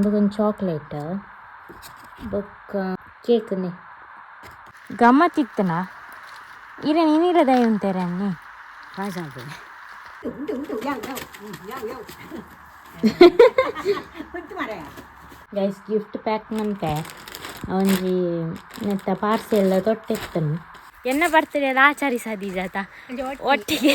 ಬೊಕೊಂದು chocolate ಬೊಕ್ಕ ಕೇಕ್ನೆ ಗಮ್ಮತ್ತಿತ್ತನ ಇರ ನೀನಿರದ ಉಂತಾರೆ ಅನ್ನಿ ಪಾಸಾದೆ ಗೈಸ್ ಗಿಫ್ಟ್ ಪ್ಯಾಕ್ ಮಂತೆ ಒಂಜಿ ನೆತ್ತ ಪಾರ್ಸೆಲ್ ತೊಟ್ಟಿತ್ತನು ಎನ್ನ ಬರ್ತಡೇ ಎಲ್ಲ ಆಚರಿಸದೀಜಾತ ಒಟ್ಟಿಗೆ.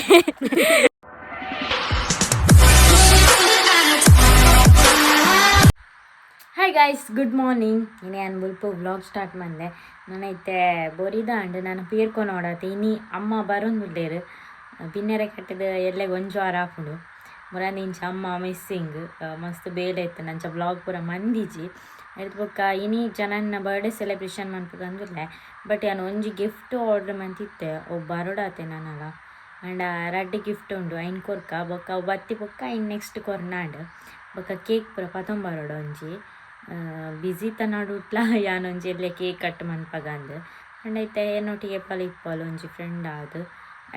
Hi guys, good morning. ಇನ್ನೇನು ಮುಲ್ಪ ವ್ಲಾಗ್ ಸ್ಟಾರ್ಟ್ ಮಾಡಿದೆ. ನಾನೈತೆ ಬೋರಿದ ಅಂಡ್ ನಾನು ಪೇರ್ಕೊಂಡು ನೋಡತ್ತೆ ಇನಿ ಅಮ್ಮ ಬರೋಂದುಲ್ಲೇರು binnerkatdh ಎಲ್ಲೆ ಒಂಜು ವಾರ ಹಾಕೊಂಡು ಮುರಾನಿಂಚ ಅಮ್ಮ ಮಿಸ್ಸಿಂಗ್ ಮಸ್ತ್ ಬೇಲೆ ಇತ್ತು ನಂಚ ವ್ಲಾಗ್ ಪೂರ ಮಂದಿಜಿ ಆಯ್ತು ಬೊಕ್ಕ ಇನಿ ಜನನ ಬರ್ಡೇ ಸೆಲೆಬ್ರೇಷನ್ ಮನ್ಪುಗಂದುಲ್ಲೆ. ಬಟ್ ನಾನು ಒಂಜಿ ಗಿಫ್ಟ್ ಆರ್ಡ್ರ್ ಮಂತಿತ್ತೆ ಅವು ಬರೋಡಾತೆ ನಾನಲ್ಲ ಆ್ಯಂಡ್ ರಡ್ಡು ಗಿಫ್ಟ್ ಉಂಡು ಐನ್ ಕೊರ್ಕ ಬೊಕ್ಕ ಅವು ಬತ್ತಿ ಬೊಕ್ಕ ಇನ್ನು ನೆಕ್ಸ್ಟ್ ಕೊರ್ನಾಡು ಬೊಕ್ಕ ಕೇಕ್ ಪೂರ ಪತೊಂಬರೋಡ ಒಂಜಿ ಬಿಸಿ ತನಾಡುಟ್ಲ ಯಾನೊಂಜಿ ಎಲ್ಲೆ ಕೇಕ್ ಕಟ್ ಮನ್ಪಗಂದು ಆ್ಯಂಡ್ ಐತೆ ಏನೊಟ್ಟಿಗೆ ಇಪ್ಪಲು ಒಂಜಿ ಫ್ರೆಂಡ್ ಆದು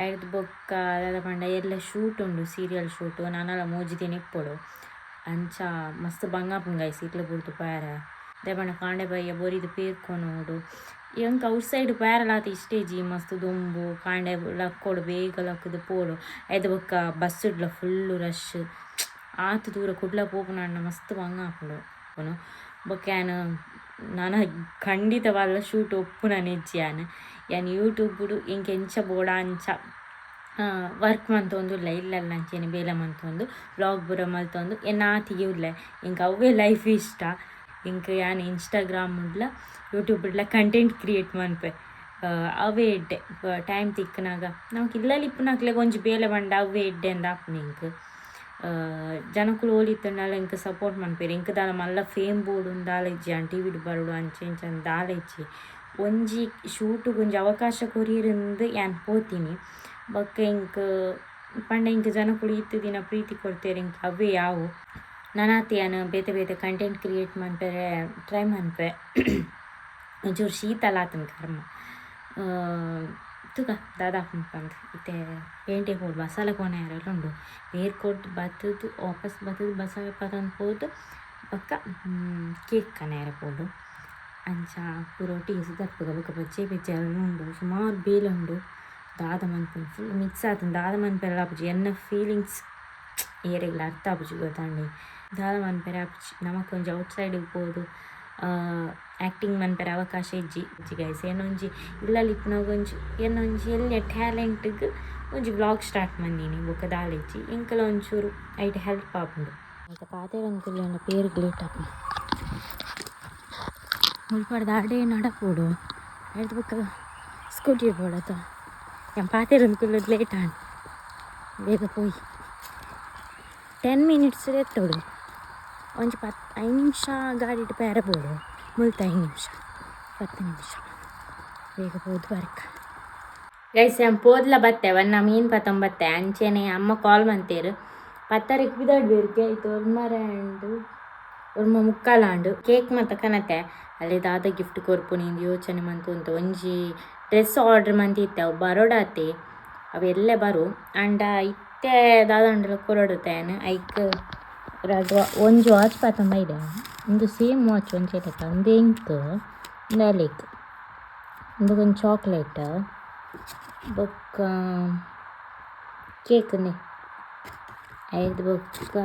ಆಯ್ತು ಬೊಕ್ಕ ಅದ ಪಂಡ ಎಲ್ಲ ಶೂಟ್ ಉಂಡು ಸೀರಿಯಲ್ ಶೂಟು ನಾನಲ್ಲ ಮೂಜಿ ದಿನ ಇಪ್ಪಡು ಅಂಚ ಮಸ್ತ್ ಬಂಗಾಪುಂಡು ಗೈಸ್ ಇಟ್ಲು ಬಿಡ್ತು ಪ್ಯಾರ ಅದೇ ಪಂಡ ಕಾಂಡೆ ಬಯ್ಯ ಬೋರಿದು ಪೇರ್ಕೊನೋಡು ಎಂಕ ಔಟ್ಸೈಡ್ ಪ್ಯಾರಲಾತ ಇಷ್ಟೇಜಿ ಮಸ್ತ್ ದುಂಬು ಕಾಂಡೆ ಲಕ್ಕೋಡು ಬೇಗ ಲಕ್ಕದು ಪೋಡು ಐದು ಬೊಕ್ಕ ಬಸ್ ಇಡ್ಲ ಫುಲ್ಲು ರಶ್ ಆತು ದೂರ ಕುಡ್ಲ ಪೋಪುನ ಅಣ್ಣ ಮಸ್ತ್ ಬಂಗಾಪುಂಡು ಪೋನು ಬೊಕ್ಕ ನಾನು ಖಂಡಿತವಾದ ಶೂಟ್ ಒಪ್ಪುನ ನೆಜ್ಜಿ ಯಾನು ಯೂಟ್ಯೂಬ್ಡು ಇಂಕೆ ಎಂಚ ಬೋಡ ಅಂಚ ವರ್ಕ್ ಮಂತೊಂದುಲ್ಲ ಇಲ್ಲಲ್ಲ ಅಂಚೇನೆ ಬೇಲೆ ಮಂತೊಂದು ವ್ಲಾಗ್ ಬುರ ಮಲ್ತೊಂದು ಎನ್ನಾತಿಗೆ ಉಲ್ಲ ಇಂಕ ಅವೇ ಲೈಫ್ ಇಷ್ಟ ಇಂಕ ಯಾನು ಇನ್ಸ್ಟಾಗ್ರಾಮ್ ಉಡ್ಲ ಯೂಟ್ಯೂಬ್ ಉಡ್ಲ ಕಂಟೆಂಟ್ ಕ್ರಿಯೇಟ್ ಮನ್ಪೆ ಅವೇ ಎಡ್ಡೆ ಟೈಮ್ ತಿಕ್ಕನಾಗ ನಮ್ಗೆ ಇಲ್ಲಲ್ಲಿ ಇಪ್ಪನಾಕ್ಲೆ ಒಂಜಿ ಬೇಲೆ ಬಂಡ ಅವೇ ಎಡ್ಡೆ ಅಂದ ಆಪುನ ಇಂಕ ಜನಕ್ಕುಲು ಓಲಿತ್ತಂಡಾಲ ಇಂಕ ಸಪೋರ್ಟ್ ಮನ್ಪೇರು ಇಂಕ ದಾಲ ಮಲ್ಲ ಫೇಮ್ ಬೋರ್ಡು ದಾಲೆಜ್ಜಿ ಆನ್ ಟಿ ವಿಡ್ ಬರೋಡು ಅಂಚೆ ಇಂಚಂದು ದಾಲೆಜ್ಜಿ ಒಂಜಿ ಶೂಟುಗೆ ಒಂಜಿ ಅವಕಾಶ ಕೊರಿಯರಿಂದ ಯಾನು ಪೋತೀನಿ ಬೊಕ್ಕ ಇಂಕ ಪಂಡ ಇಂಕ ಜನಕ್ಕುಲು ಇತ್ತು ದಿನ ಪ್ರೀತಿ ಕೊಡ್ತೇರು ಇಂಕ ಅವೇ ಯಾವು ನನಾತಿ ಯಾನು ಬೇತೆ ಬೇತೆ ಕಂಟೆಂಟ್ ಕ್ರಿಯೇಟ್ ಮನ್ಪೇರೆ ಟ್ರೈ ಮನ್ಪೆ ಒಂಚೂರು ಶೀತಲ ಆತನ ಕರ್ಮ ತುಗ ದಾದಾಪುಂಡು ಪಂದ್ ಇತ್ತೆ ಪೇಂಟೆ ಹೋಡು ಬಸಳೆ ಕೊನೆ ಯಾರೆಲ್ಲ ಉಂಡು ಬೇರ್ ಕೊಟ್ಟು ಬತ್ತದು ವಾಪಸ್ ಬತ್ತದು ಬಸಳೆ ಪತಂದು ಹೋದು ಬೊಕ್ಕ ಕೇಕ್ ಕನೆಯರ ಪೋಡು ಅಂಚ ಪೂರೊಟ್ಟಿಗೆ ಸುಧಾರ್ಪುಗ ಬೊಕ್ಕ ಬಜ್ಜೆ ಎಲ್ಲ ಉಂಡು ಸುಮಾರು ಬೇಲೆ ಉಂಡು ದಾದ ಮನ್ಪುಂಡು ಫುಲ್ ಮಿಕ್ಸ್ ಆತಂದು ದಾದ ಮನ್ಪೆರಲ್ಲ ಆಪುಜಿ ಎನ್ನ ಫೀಲಿಂಗ್ಸ್ ಏರೆಗ್ಲ ಅರ್ಥ ಆಪುಜಿ ಗೊತ್ತಾಂಡಿ ದಾದ ಮನ್ಪೆರೆ ಆಪುಜಿ ನಮಕೊಂಜಿ ಔಟ್ಸೈಡಿಗೆ ಹೋದು ಆ್ಯಕ್ಟಿಂಗ್ ಮನ್ಪೆರೆ ಅವಕಾಶ ಇಜ್ಜಿ ಗೈಸ್ ಏನೊಂಜಿ ಇಲ್ಲಲ್ಲಿ ಇಪ್ಪನಾಗೊಂಜಿ ಏನೊಂಜಿ ಎಲ್ಲ ಟ್ಯಾಲೆಂಟ್ಗೆ ಒಂಜಿ ವ್ಲಾಗ್ ಸ್ಟಾರ್ಟ್ ಮಂದೀನಿ ಬೊಕ್ಕ ದಾಲೆಜ್ಜಿ ಇಂಕಲ ಒಂಚೂರು ಐಟ್ ಹೆಲ್ಪ್ ಆಪುಂಡು ಆಯ್ತು ಪಾತೆರಂಕುಲು ನನ್ನ ಪೇರು ಗ್ಲೇಟ್ ಆಪು ಮುಲ್ಪಡ್ದು ಆಡೇ ನಡಪೋಡು ಆಯ್ತು ಬೊಕ್ಕ ಸ್ಕೂಟಿ ಬೋಡತ್ತ ഞാൻ പാത്തിരുന്നിക്കുള്ള ലേറ്റാണ് വേഗം പോയി 10 minutes ಎತ್ತೋಡು ಒಂಜಿ 5 ನಿಮಿಷ ಗಾಡಿ ಇಟ್ಟು ಬೇರೆ ಬೋಡು ಮುಲ್ತ 5 ನಿಮಿಷ 10 ನಿಮಿಷ ಬೇಗ ಹೋದು ಬರ್ಕ ಗೈಸ್ ನಾನು ಪೋದ್ಲ ಬತ್ತೆ ಒನ್ನ ಮೀನು ಪತ್ತೊಂಬತ್ತೆ ಅಂಚೆನೆ ಅಮ್ಮ ಕಾಲ್ ಮಂತೇರು ಪತ್ತರಿಗೆ ಬಿದಾಡ್ಬೇರ್ಗೆ ಆಯ್ತು ಒರ್ಮರಂಡು ಒರ್ಮ ಮುಕ್ಕಾಲಾಂಡು ಕೇಕ್ ಮತ್ತು ಕನತೆ ಅಲ್ಲಿ ದಾದ ಗಿಫ್ಟ್ ಕೊರ್ಪು ನಿಂದು ಯೋಚನೆ ಮಂತು ಅಂತ ಒಂಜಿ ಡ್ರೆಸ್ ಆರ್ಡ್ರ್ ಮಂತಿತ್ತೆ ಅವು ಬರೋಡಾತೆ ಅವೆಲ್ಲ ಬರು ಅಂಡ ಇತ್ತೆ ದಾದಂಡಲ ಕೊರಡುತ್ತೇನೆ ಐಕ್ ಒಂಜು ವಾಚ್ ಪತ್ತೊಂಬೈದೆ ಒಂದು ಸೇಮ್ ವಾಚ್ ಒಂಚೆ ಲೆಕ್ಕ ಒಂದು ಎಂಕ್ ಒಂದು ಅಲೆಕ್ ಒಂದು ಚಾಕ್ಲೇಟ್ ಬೊಕ್ಕ ಕೇಕ್ನೆ ಐದು ಬೊಕ್ಕ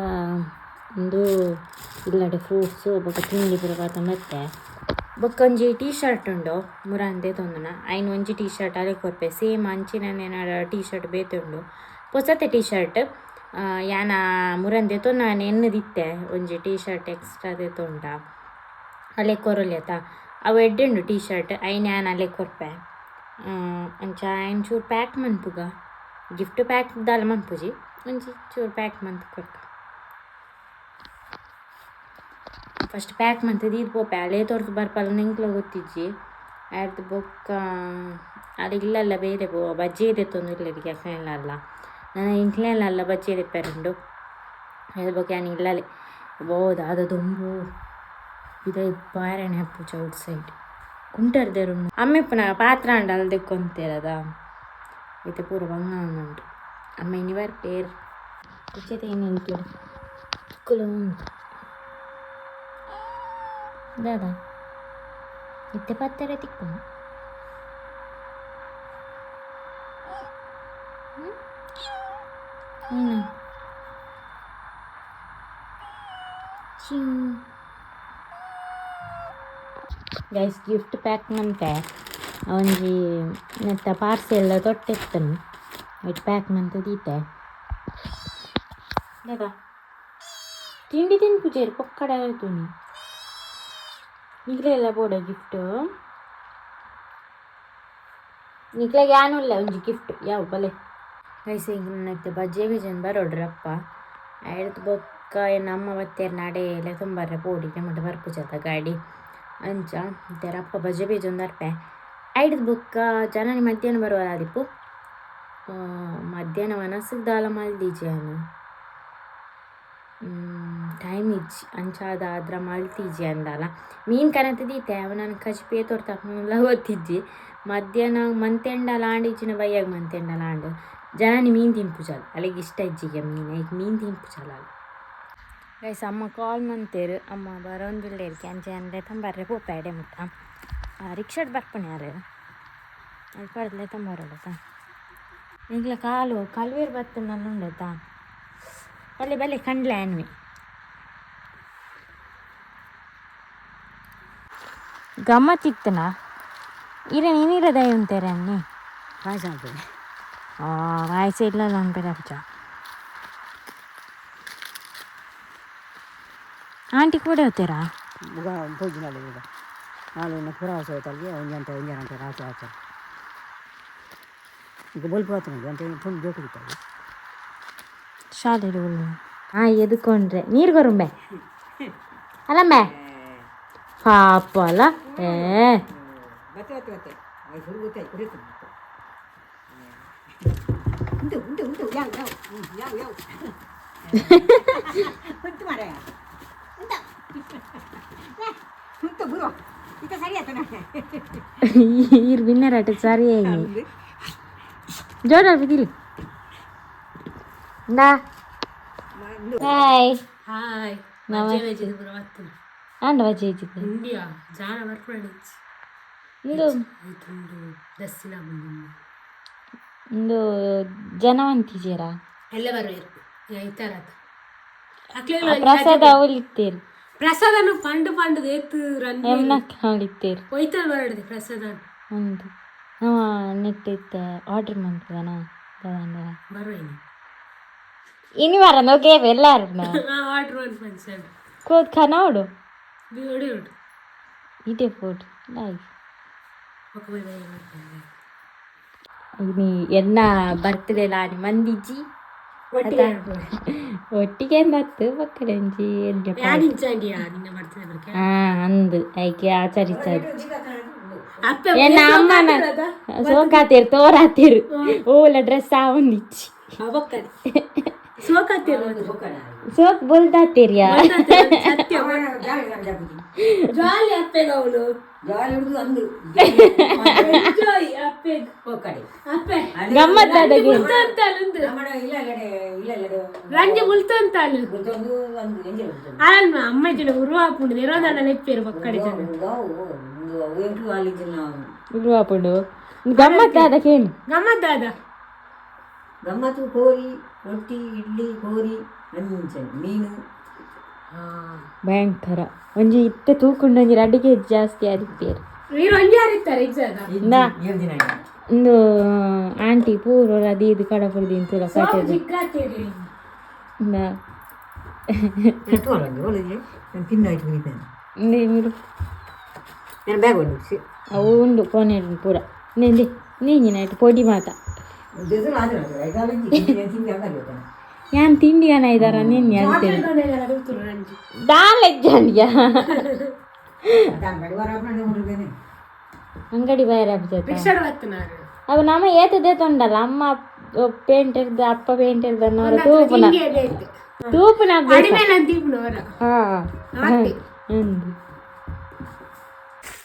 ಒಂದು ಇಲ್ಲಡೆ ಫ್ರೂಟ್ಸು ಬೊಕ್ಕ ತಿಂಡಿ ಪೂರ ಪತ್ತೊಂಬತ್ತೆ ಬೊಕ್ಕ ಒಂಜಿ ಟೀ ಶರ್ಟ್ ಉಂಡು ಮುರಾಂದೆ ತೊಂದನ ಐನು ಒಂಜಿ ಟೀ ಶರ್ಟ್ ಅಲೆ ಕೊರ್ಪೆ ಸೇಮ್ ಅಂಚಿನ ಟೀ ಶರ್ಟ್ ಬೇತೆ ಉಂಡು ಪೊಸತೆ ಟೀ ಶರ್ಟ್ ಯಾನ ಮುರಂದೆ ತೊಂದ ಎನ್ನದಿತ್ತೆ ಒಂಜಿ ಟೀ ಶರ್ಟ್ ಎಕ್ಸ್ಟ್ರಾ ತೊಂಡ ಅಲೆ ಕೊರಲ್ಯತ ಅವು ಎಡ್ಡುಂಡು ಟೀ ಶರ್ಟ್ ಐನು ಯಾನ್ ಅಲೆ ಕೊರ್ಪೆ ಅಂಚ ಐನು ಚೂರು ಪ್ಯಾಕ್ ಮನ್ಪುಗ ಗಿಫ್ಟ್ ಪ್ಯಾಕ್ ದಾಲ ಮನ್ಪುಜಿ ಒಂಜಿ ಚೂರು ಪ್ಯಾಕ್ ಮನ್ಪು ಕೊರ್ಕ ಫಸ್ಟ್ ಪ್ಯಾಕ್ ಮಂತದ್ದು ಇದು ಪೋಪೆ ಅಲ್ಲೇ ತೋರ್ದು ಬರ್ಪಲ್ಲ ನಿಂಕ್ಲ ಗೊತ್ತಿಜ್ಜಿ ಆಯ್ತು ಬೊಕ್ಕ ಅದು ಇಲ್ಲಲ್ಲ ಬೇರೆ ಬಜ್ಜಿ ಇದೆತ್ತೊಂದು ಇಲ್ಲದಿಗೆ ಯಾಕೆಲ್ಲ ನಾನು ಇಂಕ್ಲೆಲ್ಲ ಬಜ್ಜಿ ಇದೆಪ್ಪೆರುಂಡು ಅದು ಬೊಕ್ಕ ನಾನು ಇಲ್ಲಲೆ ಬೋದು ಅದು ದುಂಬು ಇದೇ ಬಾರಣೆ ಹಪ್ಪುಜ ಔಟ್ ಸೈಡ್ ಕುಂಟರ್ದೇರು ಅಮ್ಮೆಪ್ಪನ ಪಾತ್ರ ಅಂಡ ಅಲ್ಲಿ ದೆಕ್ಕೊಂತೇರದ ಇದು ಪೂರ ಬಂಗ ಉಂಟು ಅಮ್ಮ ಇನ್ನಿವರ್ ಪೇರ್ ಉಚ್ಚತೆ ಏನು ಕುಲು ದಾದಾ ಇತ್ತೆ ಪತ್ತೆರೆ ತಿಕ್ಕು ಗೈಸ್ ಗಿಫ್ಟ್ ಪ್ಯಾಕ್ ಮಂತೆ ಒಂಜಿ ನೆತ್ತ ಪಾರ್ಸೆಲ್ ತೊಟ್ಟೆತ್ತನು ಇಟ್ಟು ಪ್ಯಾಕ್ ಮಂತ ದೀತೆ ದಾದಾ ತಿಂಡಿ ತಿನ್ಪುಜೇರು ಪೊಕ್ಕಡ ಹೇಳ್ತೀನಿ ಈಗಲೆಲ್ಲ ಬೋಡ ಗಿಫ್ಟ್ ಈಗಲಾಗ ಏನೂ ಇಲ್ಲ ಒಂಜಿ ಗಿಫ್ಟ್ ಯಾವ ಬಲೆ ಗೈಸ್ ಈಗ ನನ್ನತ್ತೆ ಬಜ್ಜೆ ಬೀಜನ್ ಬರೋಡ್ರಪ್ಪ ಆಯ್ತು ಬೊಕ್ಕ ನಮ್ಮ ಬತ್ತೇರು ನಾಡೆ ಎಲ್ಲ ತುಂಬಾರೆ ಪೋಡಿ ಟೊಮೆಟೊ ಬರ್ಪುಜದ ಗಾಡಿ ಅಂಚ ಅಪ್ಪ ಬಜ್ಜೆ ಬೀಜ ಒಂದು ಅರ್ಪೆ ಐಡ್ದು ಬೊಕ್ಕ ಜನನಿ ಮಧ್ಯಾಹ್ನ ಬರುವಲ್ಲ ಅದಿಪ್ಪು ಮಧ್ಯಾಹ್ನ ಮನಸ್ಸಿಗೆ ದಾಲ ಮಲ್ದೀಜೆ ಅವನು ಟೈಮ್ ಇಜ್ಜಿ ಅಂಚಾದ ಅದ್ರ ಮಲ್ತೀಜಿ ಅಂದಲ್ಲ ಮೀನು ಕನತದೀತೆ ಅವ ನಾನು ಕಚ್ಪೇ ತೋರ್ತಲ್ಲ ಗೊತ್ತಿಜ್ಜಿ ಮಧ್ಯಾಹ್ನ ಮಂತೆಂಡಲ ಆಂಡಿಜ್ಜಿನ ಬೈಯಾಗ ಮಂತೆಂಡಲ ಆಂಡು ಜನನಿ ಮೀನು ತಿನ್ಪುಜಲ್ಲ ಅಲ್ಲಿಗೆ ಇಷ್ಟ ಇಜ್ಜಿಗೆ ಮೀನು ಈಗ ಮೀನು ತಿನ್ಪುಜಲ್ಲ ಗೈಸ್ ಅಮ್ಮ ಕಾಲ್ ಮಂತೇರು ಅಮ್ಮ ಬರೋಂದಿಲ್ಲೇರು ಕ್ಯಾಂಚೆ ಅಂದರೆ ತಂಬರ್ರೆ ಪೋಪಾಡೆ ಮುಟ್ಟ ರಿಕ್ಷಾಡ್ ಬರ್ಪಣೆ ಯಾರು ಅದು ಪಡೆದ್ಲೆ ತಂಬರೋಡತ ಈಗಲ ಕಾಲು ಕಲ್ವೇರು ಬತ್ತು ನಾನು ಉಂಡತಾ ಬಲ್ಲೆ ಬಲ್ಲೆ ಕಂಡ್ಲೆ ಅನ್ವಿ ಗಮ್ಮತ್ತಿತ್ತನಾ ನೀರ ದಯ ಉಂತಾರೆ ಅನ್ನಿ ಪಾಯಸ ಆಗ್ತದೆ ಪಾಯಸ ಇಲ್ಲ ಅನ್ಬೇಡ ಅಪ್ಪ ಆಂಟಿ ಕೂಡ ಹೋಗ್ತೀರಾ ಭೋಜನಾಲ ಈಗ ನಾಳೆ ಪುರಾಸ ಹೋಯ್ತಲ್ಲಿ ಒಂಜಂಟ ರಾತ್ರಿ ಆಚೆ ಈಗ ಬಲ್ಪ್ ಹೋಗ್ತಾನೆ ಅಂತ ತುಂಬ ಜೋಕಿರ್ತಾರೆ ಶಾಲೆ ಎದುಕೊಂಡ್ರೆ ನೀರು ಬರುಂಬೆ ಅಲ್ಲಂಬೆ ಪಾಪ ಅಲ್ಲ ಇರ್ ಬಿನ್ನರಾಟ ಸರಿ ಜೋರ ಬಿದ್ದಿಲ್ಲ ಹಾಯ್ ಹಾಯ್ ಅಂಡ ವಜೆ ಇಜ್ಜಿದ್ದೆ ಇಂಡಿಯಾ ಜಾನ ಬರ್ಪಣಿ ಇಂದು ದಸ್ಸಿನ ಇಂದು ಜನವಂತಿಜೇರಾ ಎಲ್ಲ ಬರುವೇರು ಐತಾರತ ಪ್ರಸಾದ ಅವಲಿತ್ತೇರು ಪ್ರಸಾದನು ಪಂಡು ಪಂಡು ಏತು ಎಮ್ನಕ್ಕೆ ಅವಲಿತ್ತೇರು ಒಯ್ತಲ್ ಬರಡ್ದೆ ಪ್ರಸಾದ ಒಂದು ನಾವು ನೆಟ್ ಇತ್ತೆ ಆರ್ಡರ್ ಮಾಡ್ತದನ ಬರುವೇನು ಇನ್ನು ವಾರ ನೋಗೇವೆ ಎಲ್ಲಾರು ಆರ್ಡರ್ ಒಂದು ಫಂಕ್ಷನ್ ಕೋದ್ ಖಾನಾವಡು ಬಿಡಿ ಉಂಟು ಇದೇ ಫುಡ್ ಲೈಫ್ ನೀ ಎನ್ನ ಬರ್ತಡೇ ಲಾಡಿ ಮಂದಿಜ್ಜಿ ಒಟ್ಟಿಗೆ ಎಂದತ್ತು ಮಕ್ಕಳಂಜಿ ಅಂದು ಐಕೆ ಆಚರಿಸದು ಎನ್ನ ಅಮ್ಮನ ಸೋಕಾತಿರು ತೋರಾತಿರು ಓಲ ಡ್ರೆಸ್ ಆವೊಂದಿಚ್ಚಿ ಸೋಕ್ ಬೊಲ್ದಾತಿರ್ಯಾ ಜಾಲಿ ಅಪ್ಪೆಗ ಅವನು ಗಮ್ಮತ್ತಾದಗೆ ರಂಜೆ ಮುಲ್ತಂತಾಳು ಅಲ್ಲ ಅಮ್ಮ ಜನ ಉರುವಾಪುಂಡು ನಿರೋಧನ ನೆಪ್ಪೇರು ಮಕ್ಕಳ ಜನ ಉರುವಾಪುಂಡು ಗಮ್ಮತ್ತಾದಕೇನು ಗಮ್ಮತ್ತಾದ ಗಮ್ಮತ್ತು ಕೋರಿ ರೊಟ್ಟಿ ಇಡ್ಲಿ ಕೋರಿ ಮೀನು ಭಯಂಕರ ಒಂಜಿ ಇತ್ತೆ ತೂಕೊಂಡು ಒಂಜಿ ಅಡಿಗೆ ಜಾಸ್ತಿ ಆದಿತ್ತೇರು ಒಂದು ಆಂಟಿ ಪೂರ ಅದು ಇದು ಕಡಪುರ ತಿಂತಲ್ಲ ಕಟ್ಟದು ಅವು ಉಂಡು ಕೊನೆ ಪೂರ ನೆಂದಿ ನೀಂಜಿನಾಯ್ತು ಪೊಡಿ ಮಾತ ಯಾನ್ ತಿಂಡಿ ಏನ ಇದಾರ ನಿನ್ನೆ ಅಂತೇಳಿ ದಾಲೆಜ್ಜಂಡ್ಯ ಅಂಗಡಿ ಬಯರ ಅವು ನಮ್ಮ ಏತದೇ ತೊಂಡಲ್ಲ ಅಮ್ಮ ಪೇಂಟ್ ಇರ್ದ ಅಪ್ಪ ಪೇಂಟ್ ಇರ್ದನ್ನೋರ ತೂಪುನ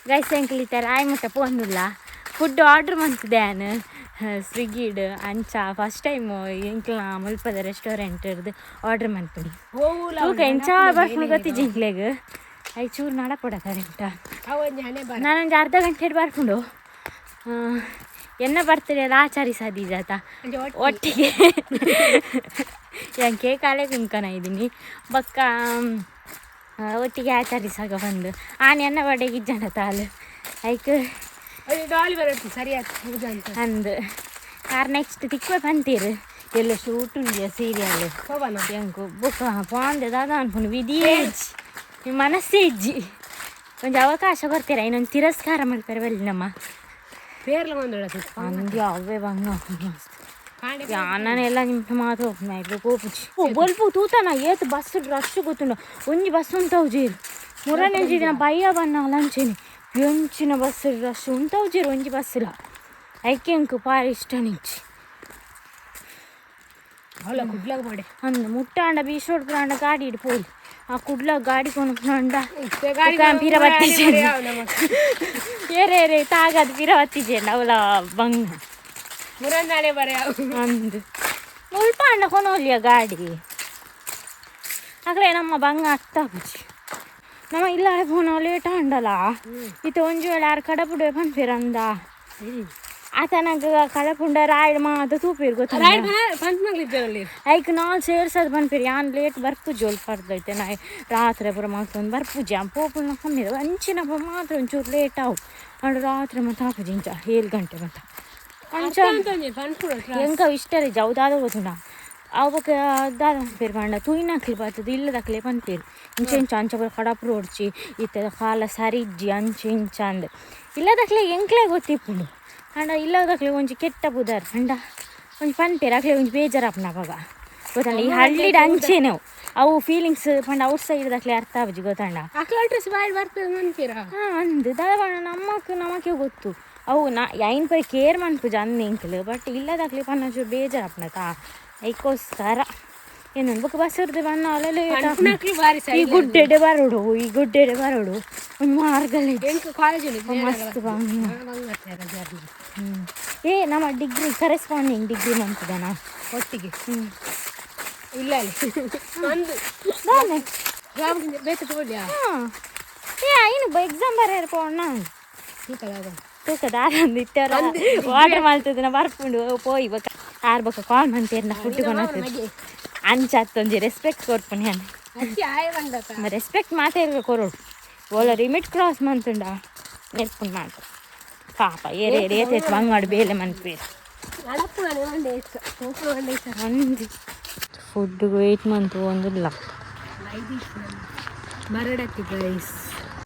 ಗೈಸ್ ಎಂಕ್ಲಿತಾರ ಆಯ್ ಮುಟ್ಟ ಪೋಂದಿಲ್ಲ ಫುಡ್ ಆರ್ಡ್ರ್ ಮಾಡ್ತಿದ್ದೆ ಸ್ವಿಗ್ಗಿಡ್ ಅಂಚ ಫಸ್ಟ್ ಟೈಮ್ ಎಂಕ್ಲ ಮುಲ್ಪದ ರೆಸ್ಟೋರೆಂಟ್ ಇರ್ದು ಆರ್ಡ್ರ್ ಮಾಡ್ತೀನಿ ತೂಕ ಎಂಚ ಬರ್ಕೊಂಡು ಗೊತ್ತಿಜ್ಜಿ ಇಂಕ್ಲೆಗ್ ಐದು ಚೂರು ನಡಪಡತಾರೆ ಊಟ ಅವೊಂದು ಹಣೆ ಬರ ನಾನೊಂದು ಅರ್ಧ ಗಂಟೆ ಬರ್ಕೊಂಡು ಎನ್ನ ಬರ್ತಡೆ ಎಲ್ಲ ಆಚರಿಸೋದಿಜಾತ ಒಟ್ಟಿಗೆ ಯಾಕೆ ಕಾಲೇ ಕುಂಕನ ಇದ್ದೀನಿ ಬಕ್ಕ ಒಟ್ಟಿಗೆ ಆಚರಿಸಾಗ ಬಂದು ಆನೆ ಎನ್ನ ಬಡೆಗೆ ಇಜ್ಜಂಡ ತಾಳು ಐಕ್ ಡಾಲಿ ಬರುತ್ತೆ ಸರಿ ಆಯ್ತು ಅಂತ ಅಂದು ಯಾರು ನೆಕ್ಸ್ಟ್ ತಿಕ್ವೆ ಬಂತೀರು ಎಲ್ಲ ಶೂಟ್ ಉಂಡಿಯ ಸೀರಿಯಲ್ ಹೋಗೋಣ ಎಂಕು ಬುಕ್ಕ ಪಾಂದೆ ದಾದ ಅನ್ಕೊಂಡು ವಿಧಿಯೇಜ್ ನಿಮ್ಮ ಮನಸ್ಸೇ ಇಜ್ಜಿ ಒಂದು ಅವಕಾಶ ಕೊಡ್ತೀರಾ ಇನ್ನೊಂದು ತಿರಸ್ಕಾರ ಮಾಡ್ತಾರೆ ಬಲ್ಲಿ ನಮ್ಮ పేర్లు మంది ಅಂದ್ಯ ಅವೇ ಬಂಗ ಯಾನೆಲ್ಲ ನಿಮ್ಮ ಮಾತು ಹೋಗ್ನಾಯ್ತು ಕೋಪುಚಿ ಬಲ್ಪು ತೂತನ ಏತು ಬಸ್ ರಶ್ ಗೊತ್ತುಂಡು ಒಂಜಿ ಬಸ್ ಉಂಟವು ಜೀರು ಮೂರನೇ ದಿನ ಬಯ್ಯ ಬನ್ನ ಲಂಚೇನಿ ಎಂಚಿನ ಬಸ್ ರಶ್ ಉಂಟವು ಜೀರು ಒಂಜಿ ಬಸ್ಸಿಲ್ಲ ಐಕೆ ಅಂಕು ಪಾರ ಇಷ್ಟ ನಿಂಚಿ ಅವಳ ಕುಡ್ಲಾಗ ಮಾಡಿ ಅಂದ ಮುಟ್ಟಾಂಡ ಬೀಸೋಡ್ ಪ್ರಾಂಡ ಗಾಡಿ ಇಡು ಪೋಲಿ ಆ ಕುಡ್ಲ ಗಾಡಿ ಕೊನಂಡ ಪಿರವತ್ತಿ ಏರೇ ತಾಗದು ಪಿರವತ್ತಿಜೇಂಡ ಅವಳ ಬಂಗ ಮುರಂದಾನೆ ಬರ ಅಂದು ಮುಲ್ಪ ಅಂಡ ಕೊನೋಲಿಯ ಗಾಡಿ ಆಗಲೇ ನಮ್ಮ ಬಂಗ ಅತ್ತ ಬುಜಿ ನಮ್ಮ ಇಲ್ಲ ಪೋನ ಲೇಟ ಅಂಡಲ್ಲ ಇತ್ತು ಒಂಜು ವೇಳೆ ಆರು ಕಡಪುಡೆ ಪನ್ಪಿರಂದ ಆತನಾಗ ಕಡಪುಂಡ ರಾಯ್ಡ್ ಮಾತ ತೂಪಿರ್ ಗೊತ್ತ ಐಕ್ ನಾಲ್ ಸೇರ್ಸದ್ ಪನ್ಪಿರಿ ಯಾನ್ ಲೇಟ್ ಬರ್ಪುಜಿ ಒಲ್ ಪರ್ದೈತೆ ನಾ ರಾತ್ರಿ ಪುರ ಮಾತೊಂದು ಬರ್ಪುಜಿ ಪೋಪುಲ್ ನಕ್ಕೊಂಡಿರ ಅಂಚಿನ ಮಾತ್ರ ಒಂಚೂರು ಲೇಟ್ ಅವು ಅಂಡ್ ರಾತ್ರಿ ಮತ್ತೆ ಹಾಪುಜಿ ಇಂಚ 7 ಗಂಟೆ ಮತ್ತೆ ಎಂಕ ಇಷ್ಟ ರೀ ಜೌದಾದ ಗೊತ್ತುಂಡ ಅವಕ್ಕೆ ದಾದ ಪನ್ಪೇರು ಪಂಡ ತುಯ್ನಾಕ್ಲಿ ಬರ್ತದೆ ಇಲ್ಲದಕ್ಲೆ ಪನ್ಪೇರು ಇಂಚ ಇಂಚ ಅಂಚ ಪುರ ಕಡಪುರ ಹೊಡ್ಚಿ ಇತ್ತದ ಕಾಲ ಸರಿಜ್ಜಿ ಅಂಚ ಇಂಚ ಅಂದ್ ಇಲ್ಲದಕ್ಲೆ ಎಂಕ್ಲೆ ಗೊತ್ತಿಪ್ಪುಂಡು ಅಂಡ ಇಲ್ಲದಕ್ಲೆ ಒಂಜಿ ಕೆಟ್ಟ ಬುದಾರ್ ಅಂಡ ಒಂಜಿ ಪನ್ಪೇರು ಅಕ್ಲೆ ಒಂಜಿ ಬೇಜಾರಪ್ಪನ ಅವಾಗ ಗೊತ್ತಂಡ ಈ ಹಳ್ಳಿಡ ಅಂಚೆನವು ಅವು ಫೀಲಿಂಗ್ಸ್ ಪಂಡ ಔಟ್ ಸೈಡ್ದಕ್ಲೆ ಅರ್ಥ ಆಬುಜಿ ಗೊತ್ತಂಡ ಅಡ್ರೆಸ್ ಬಾಯ್ ಬರ್ತದೆ ಮನ್ಪೀರ ಹಾಂ ಅಂದು ದಾದ ನಮಕ್ಕೆ ಗೊತ್ತು ಅವು ಐನ್ ಪೈ ಕೇರ್ ಮನ್ಪುಜ ಅಂದ್ ಎಂಕ್ಲು ಬಟ್ ಇಲ್ಲದಾಗ್ಲಿ ಪನ್ನ ಚೂರು ಬೇಜಾರಪ್ಪನತ ಐಕೋಸ್ಕರ ಏನೊಂದು ಬುಕ್ ಬಸ್ ಇರ್ದೆ ಬಣ್ಣ ಅಲ್ಲೇ ಈ ಗುಡ್ಡೆಡೆ ಬರೋಡು ಒಂದು ಮಾರ್ಗಲ್ಲಿ ಮಸ್ತ್ ಏ ನಮ್ಮ ಡಿಗ್ರಿ ಕರೆಸ್ಪಾಂಡಿಂಗ್ ಡಿಗ್ರಿ ಮಾಡ್ತಿದ್ದಾನ ಒಟ್ಟಿಗೆ ಇಲ್ಲ ಹಾಂ ಏ ಐನು ಎಕ್ಸಾಮ್ ಬರೆಯರ್ ಪೋಣ ತೂಕದ ವಾಟರ್ ಮಾಡ್ತಿದ್ದ ಬರ್ಪುಂಡು ಪೋಯಿ ಬಕ್ಕ ಆರು ಬಕ್ಕ ಕಾಲ್ ಮಾಡ್ತೀರಿ ನಾ ಫುಡ್ ಕೊನೋದು ಅಂಚತ್ತೊಂಜಿ ರೆಸ್ಪೆಕ್ಟ್ ಕೊರ್ಪುನಿ ಅನ್ನ ರೆಸ್ಪೆಕ್ಟ್ ಮಾತಾಡ್ಬೇಕು ಕೊರೋಡು ಓಲ ಲಿಮಿಟ್ ಕ್ರಾಸ್ ಮಂತುಂಡ ನೆರ್ಪುಂಡು ಮಾಡ್ತಾರೆ ಪಾಪ ಏರೇ ಏತೈತೆ ಬಂಗಾಡು ಬೇಲೆ ಮನ್ಪೇರು ಅಂದು ಫುಡ್ ವೇಟ್ ಮಂತು ಒಂದಿಲ್ಲ ಮರಡಕ್ಕೆ ರೈಸ್